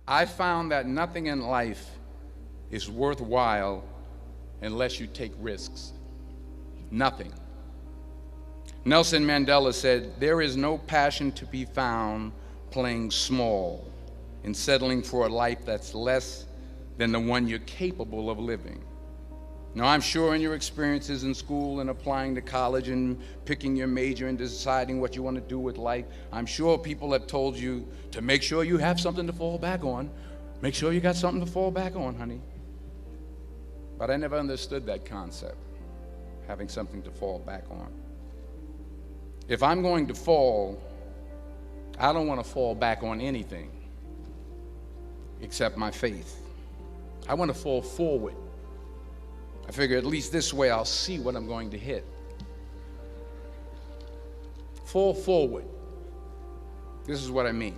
I found that nothing in life is worthwhile unless you take risks. Nothing. Nelson Mandela said, "There is no passion to be found playing small and settling for a life that's less than the one you're capable of living." Now, I'm sure in your experiences in school and applying to college and picking your major and deciding what you want to do with life, I'm sure people have told you to make sure you have something to fall back on. Make sure you got something to fall back on, honey. But I never understood that concept, having something to fall back on. If I'm going to fall, I don't want to fall back on anything except my faith. I want to fall forward. I figure at least this way I'll see what I'm going to hit. Fall forward. This is what I mean.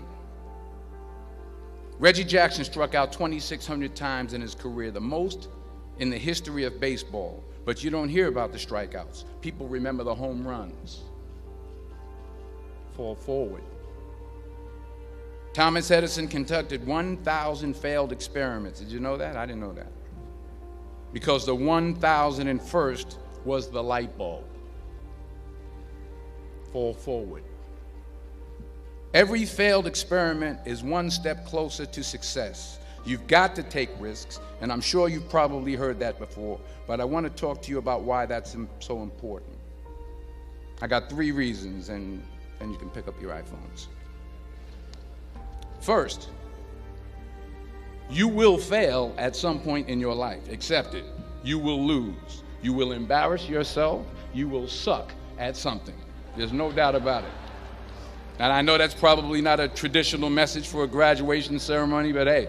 Reggie Jackson struck out 2,600 times in his career, the most in the history of baseball. But you don't hear about the strikeouts. People remember the home runs. Fall forward. Thomas Edison conducted 1,000 failed experiments. Did you know that? I didn't know that. Because the 1,001st was the light bulb. Fall forward. Every failed experiment is one step closer to success. You've got to take risks, and I'm sure you've probably heard that before, but I want to talk to you about why that's so important. I got 3 reasons, and you can pick up your iPhones. First, you will fail at some point in your life. Accept it. You will lose. You will embarrass yourself. You will suck at something. There's no doubt about it. And I know that's probably not a traditional message for a graduation ceremony, but hey,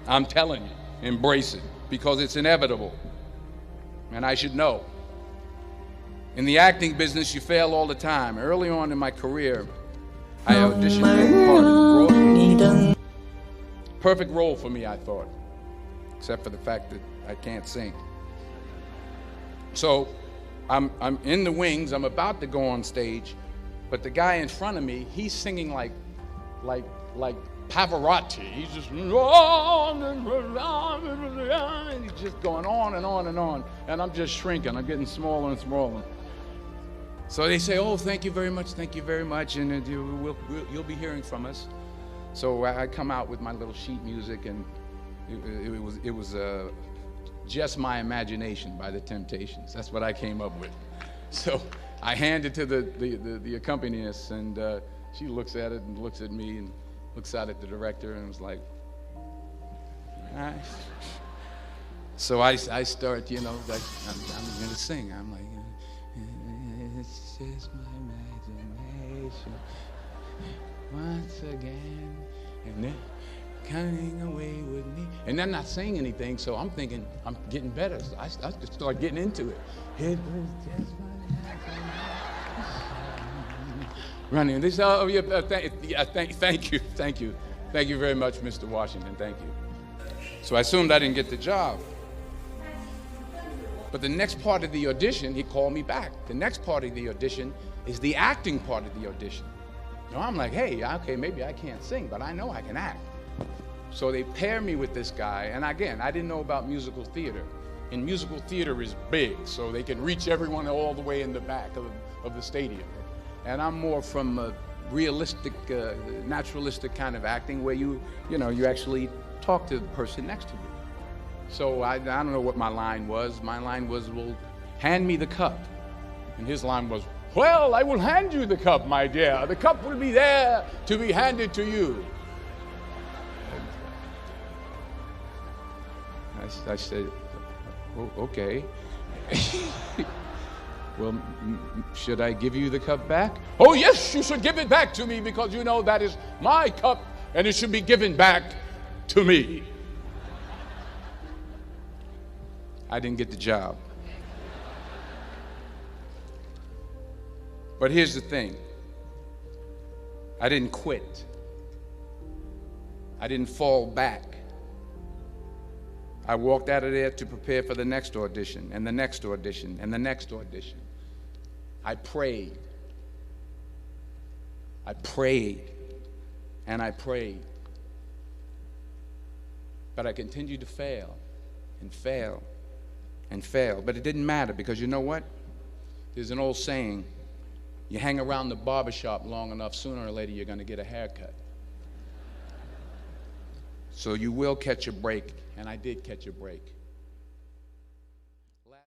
I'm telling you, embrace it, because it's inevitable. And I should know. In the acting business, you fail all the time. Early on in my career, I auditioned for Broadway. Perfect role for me, I thought, except for the fact that I can't sing. So I'm in the wings, I'm about to go on stage, but the guy in front of me, he's singing like Pavarotti. He's just on and he's just going on and on and on, and I'm just shrinking. I'm getting smaller and smaller. So they say, "Oh, thank you very much, and you'll be hearing from us." So I come out with my little sheet music, and it was Just My Imagination by the Temptations. That's what I came up with. So I hand it to the accompanist, and she looks at it and looks at me and looks out at the director and was like, "All right." So I start, like, I'm going to sing. I'm like, "It's just my imagination once again, and they're coming away with me." And they're not saying anything, so I'm thinking I'm getting better. So I just start getting into it. It was just my imagination. Running. They say, "Oh, yeah, thank you very much, Mr. Washington. Thank you." So I assumed I didn't get the job. But the next part of the audition, he called me back. The next part of the audition is the acting part of the audition. So I'm like, hey, okay, maybe I can't sing, but I know I can act. So they pair me with this guy, and again, I didn't know about musical theater. And musical theater is big, so they can reach everyone all the way in the back of the stadium. And I'm more from a realistic, naturalistic kind of acting where you actually talk to the person next to you. So I don't know what my line was. My line was, "Well, hand me the cup." And his line was, "Well, I will hand you the cup, my dear. The cup will be there to be handed to you." I said, "Oh, okay." "Well, should I give you the cup back?" "Oh, yes, you should give it back to me, because that is my cup and it should be given back to me." I didn't get the job. But here's the thing. I didn't quit. I didn't fall back. I walked out of there to prepare for the next audition, and the next audition, and the next audition. I prayed. I prayed, and I prayed. But I continued to fail and fail and fail. But it didn't matter, because you know what? There's an old saying, you hang around the barbershop long enough, sooner or later you're going to get a haircut. So you will catch a break, and I did catch a break.